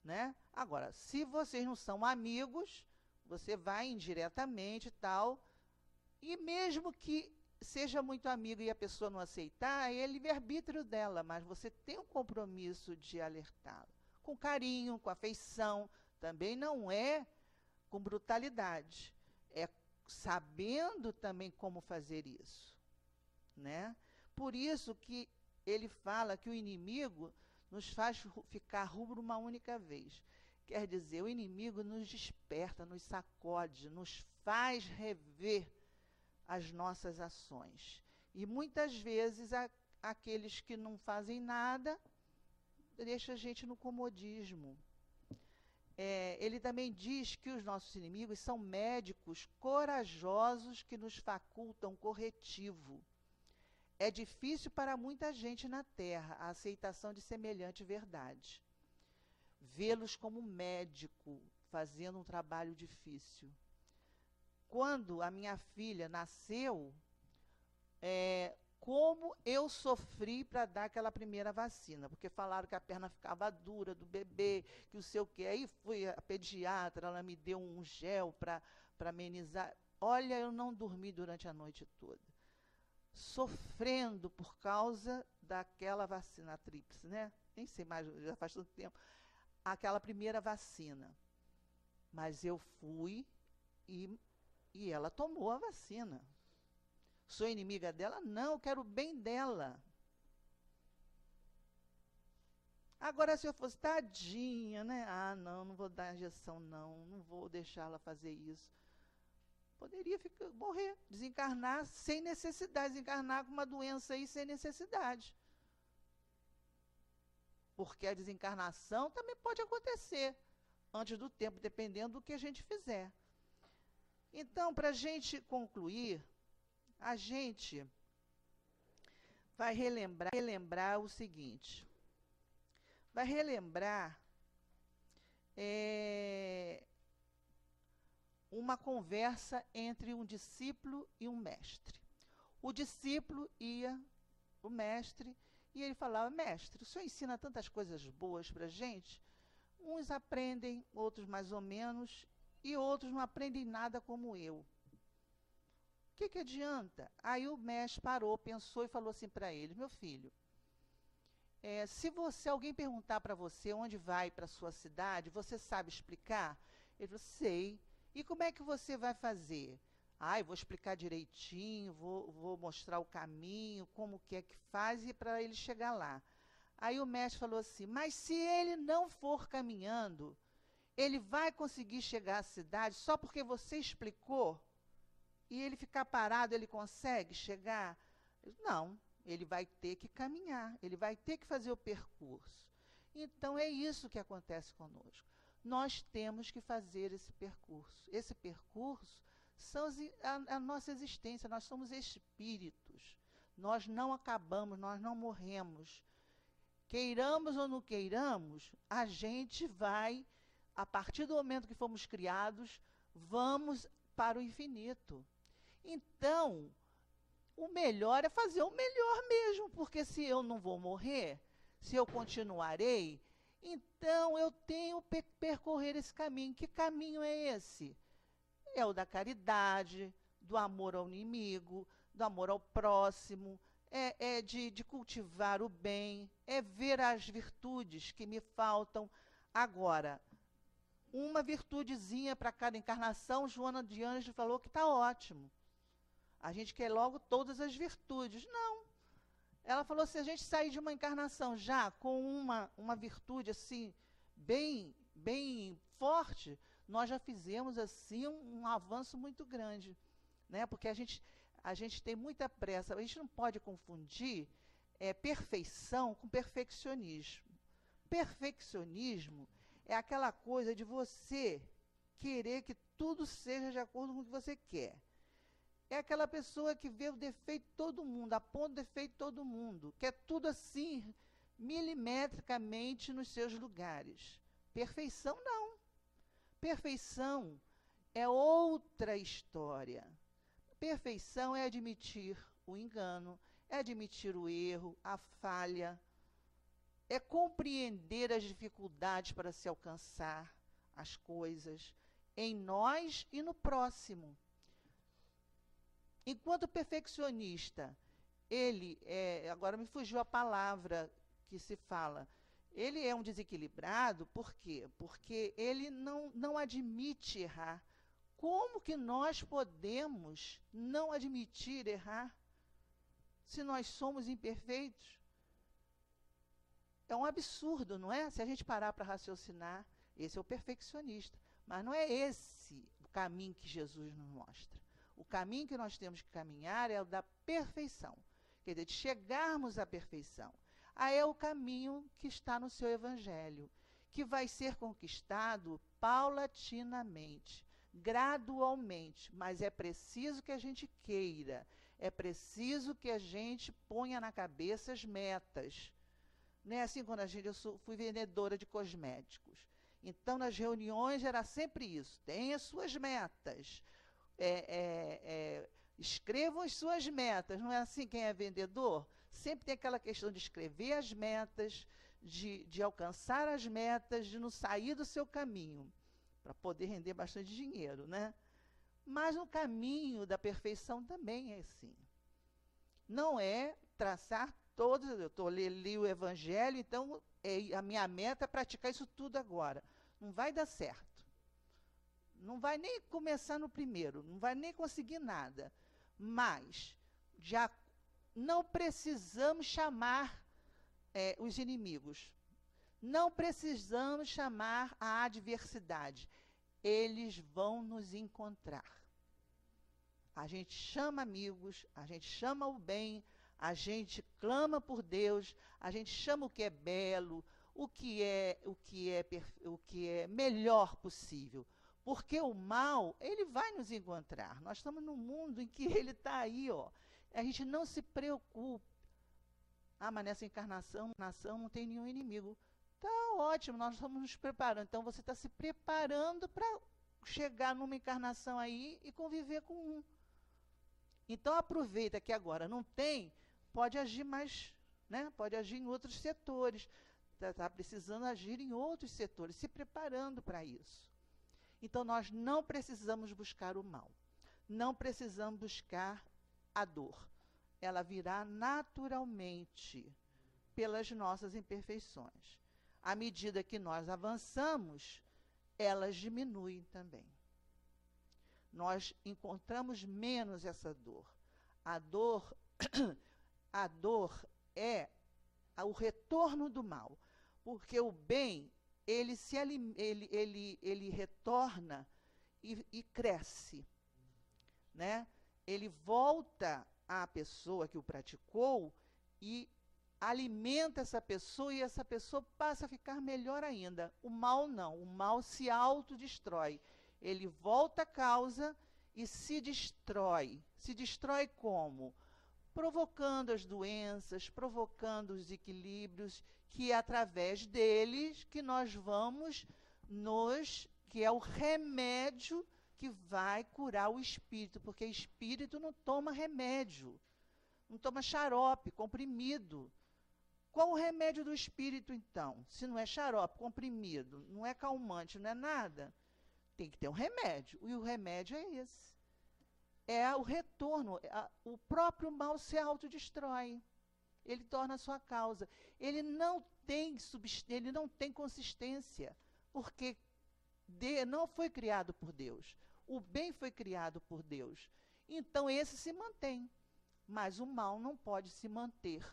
Né? Agora, se vocês não são amigos, você vai indiretamente e tal, e mesmo que seja muito amigo e a pessoa não aceitar, é livre-arbítrio dela, mas você tem um compromisso de alertá-la. Com carinho, com afeição, também não é com brutalidade. É sabendo também como fazer isso, né? Por isso que ele fala que o inimigo nos faz ficar rubro uma única vez. Quer dizer, o inimigo nos desperta, nos sacode, nos faz rever as nossas ações. E muitas vezes aqueles que não fazem nada deixa a gente no comodismo. Ele também diz que os nossos inimigos são médicos corajosos que nos facultam corretivo. É difícil para muita gente na Terra a aceitação de semelhante verdade. Vê-los como médico fazendo um trabalho difícil. Quando a minha filha nasceu, como eu sofri para dar aquela primeira vacina, porque falaram que a perna ficava dura do bebê, que o sei o quê. Aí fui a pediatra, ela me deu um gel para amenizar. Olha, eu não dormi durante a noite toda, sofrendo por causa daquela vacina tríplice, né? Nem sei mais, já faz tanto tempo. Aquela primeira vacina. Mas eu fui e ela tomou a vacina. Sou inimiga dela? Não, eu quero o bem dela. Agora, se eu fosse tadinha, né? Ah, não vou dar injeção, não vou deixar ela fazer isso. Poderia morrer, desencarnar sem necessidade, desencarnar com uma doença aí sem necessidade. Porque a desencarnação também pode acontecer antes do tempo, dependendo do que a gente fizer. Então, para a gente concluir, a gente vai relembrar o seguinte. Vai relembrar uma conversa entre um discípulo e um mestre. O discípulo ia, o mestre, e ele falava: mestre, o senhor ensina tantas coisas boas para a gente, uns aprendem, outros mais ou menos, e outros não aprendem nada como eu. O que adianta? Aí o mestre parou, pensou e falou assim para ele: meu filho, se alguém perguntar para você onde vai para a sua cidade, você sabe explicar? Ele falou: sei. E como é que você vai fazer? Eu vou explicar direitinho, vou mostrar o caminho, como que é que faz, e para ele chegar lá. Aí o mestre falou assim: mas se ele não for caminhando, ele vai conseguir chegar à cidade só porque você explicou? E ele ficar parado, ele consegue chegar? Não, ele vai ter que caminhar, ele vai ter que fazer o percurso. Então é isso que acontece conosco. Nós temos que fazer esse percurso. Esse percurso são a nossa existência, nós somos espíritos. Nós não acabamos, nós não morremos. Queiramos ou não queiramos, a gente vai, a partir do momento que fomos criados, vamos para o infinito. Então, o melhor é fazer o melhor mesmo, porque se eu não vou morrer, se eu continuarei, então eu tenho que percorrer esse caminho. Que caminho é esse? É o da caridade, do amor ao inimigo, do amor ao próximo, de cultivar o bem, é ver as virtudes que me faltam. Agora, uma virtudezinha para cada encarnação, Joana de Ângeles falou que está ótimo. A gente quer logo todas as virtudes. Não. Ela falou: se a gente sair de uma encarnação já com uma virtude assim, bem forte, nós já fizemos assim um avanço muito grande, né? Porque a gente tem muita pressa. A gente não pode confundir perfeição com perfeccionismo. Perfeccionismo é aquela coisa de você querer que tudo seja de acordo com o que você quer. É aquela pessoa que vê o defeito de todo mundo, aponta o defeito de todo mundo, quer tudo assim, milimetricamente nos seus lugares. Perfeição não. Perfeição é outra história. Perfeição é admitir o engano, é admitir o erro, a falha, é compreender as dificuldades para se alcançar as coisas em nós e no próximo. Enquanto perfeccionista, ele agora me fugiu a palavra que se fala, ele é um desequilibrado, por quê? Porque ele não admite errar. Como que nós podemos não admitir errar se nós somos imperfeitos? É um absurdo, não é? Se a gente parar para raciocinar, esse é o perfeccionista. Mas não é esse o caminho que Jesus nos mostra. O caminho que nós temos que caminhar é o da perfeição. Quer dizer, de chegarmos à perfeição. Aí é o caminho que está no seu evangelho, que vai ser conquistado paulatinamente, gradualmente, mas é preciso que a gente queira, é preciso que a gente ponha na cabeça as metas. Não é assim quando eu fui vendedora de cosméticos. Então, nas reuniões era sempre isso, tenha suas metas, escrevam as suas metas, não é assim quem é vendedor? Sempre tem aquela questão de escrever as metas, de alcançar as metas, de não sair do seu caminho, para poder render bastante dinheiro, né? Mas no caminho da perfeição também é assim. Não é traçar todos, eu li o Evangelho, então a minha meta é praticar isso tudo agora. Não vai dar certo. Não vai nem começar no primeiro, não vai nem conseguir nada. Mas já não precisamos chamar os inimigos. Não precisamos chamar a adversidade. Eles vão nos encontrar. A gente chama amigos, a gente chama o bem, a gente clama por Deus, a gente chama o que é belo, o que é melhor possível. Porque o mal, ele vai nos encontrar. Nós estamos num mundo em que ele está aí, ó. A gente não se preocupa. Ah, mas nessa encarnação não tem nenhum inimigo. Tá ótimo, nós estamos nos preparando. Então você está se preparando para chegar numa encarnação aí e conviver com um. Então aproveita que agora não tem, pode agir mais, né? Pode agir em outros setores. Está precisando agir em outros setores, se preparando para isso. Então nós não precisamos buscar o mal. Não precisamos buscar a dor. Ela virá naturalmente pelas nossas imperfeições. À medida que nós avançamos, elas diminuem também. Nós encontramos menos essa dor. A dor é o retorno do mal, porque o bem ele retorna e cresce, né? Ele volta à pessoa que o praticou e alimenta essa pessoa e essa pessoa passa a ficar melhor ainda. O mal não, o mal se autodestrói. Ele volta à causa e se destrói. Se destrói como? Provocando as doenças, provocando os desequilíbrios, que é através deles que nós vamos que é o remédio que vai curar o espírito, porque espírito não toma remédio, não toma xarope, comprimido. Qual o remédio do espírito, então? Se não é xarope, comprimido, não é calmante, não é nada, tem que ter um remédio, e o remédio é esse. É o retorno, o próprio mal se autodestrói, ele torna a sua causa. Ele não tem consistência, porque não foi criado por Deus. O bem foi criado por Deus. Então esse se mantém, mas o mal não pode se manter.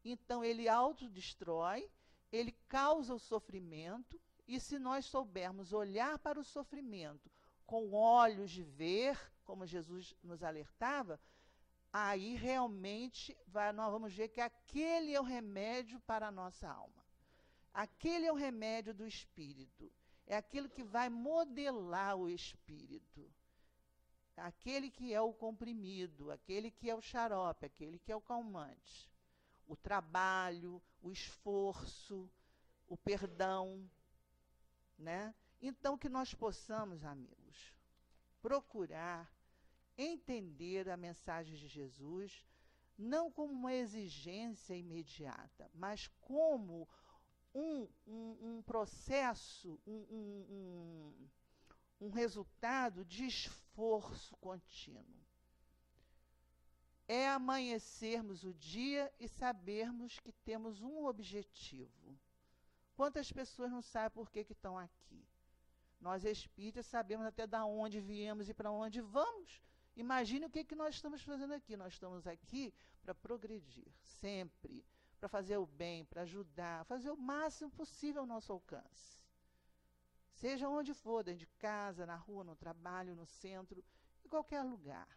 Então ele autodestrói, ele causa o sofrimento, e se nós soubermos olhar para o sofrimento com olhos de ver, como Jesus nos alertava, aí realmente nós vamos ver que aquele é o remédio para a nossa alma. Aquele é o remédio do espírito. É aquilo que vai modelar o espírito. Aquele que é o comprimido, aquele que é o xarope, aquele que é o calmante. O trabalho, o esforço, o perdão, né? Então, que nós possamos, amigos, procurar entender a mensagem de Jesus, não como uma exigência imediata, mas como um processo, um resultado de esforço contínuo. É amanhecermos o dia e sabermos que temos um objetivo. Quantas pessoas não sabem por que estão aqui? Nós espíritas sabemos até de onde viemos e para onde vamos. Imagine o que nós estamos fazendo aqui. Nós estamos aqui para progredir, sempre, para fazer o bem, para ajudar, fazer o máximo possível ao nosso alcance. Seja onde for, dentro de casa, na rua, no trabalho, no centro, em qualquer lugar.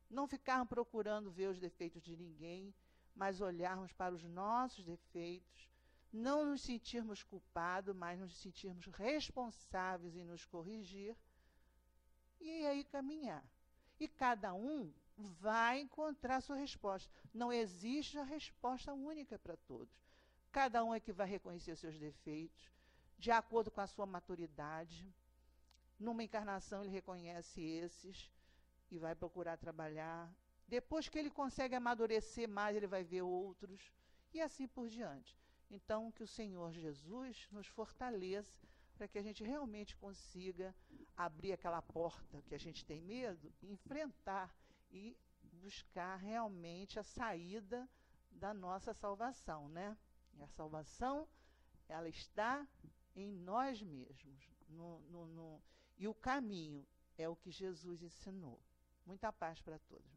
Não ficarmos procurando ver os defeitos de ninguém, mas olharmos para os nossos defeitos, não nos sentirmos culpados, mas nos sentirmos responsáveis em nos corrigir, e aí caminhar. E cada um vai encontrar a sua resposta. Não existe a resposta única para todos. Cada um é que vai reconhecer seus defeitos, de acordo com a sua maturidade. Numa encarnação ele reconhece esses e vai procurar trabalhar. Depois que ele consegue amadurecer mais, ele vai ver outros, e assim por diante. Então, que o Senhor Jesus nos fortaleça para que a gente realmente consiga abrir aquela porta que a gente tem medo, enfrentar e buscar realmente a saída da nossa salvação, né? E a salvação, ela está em nós mesmos. E o caminho é o que Jesus ensinou. Muita paz para todos.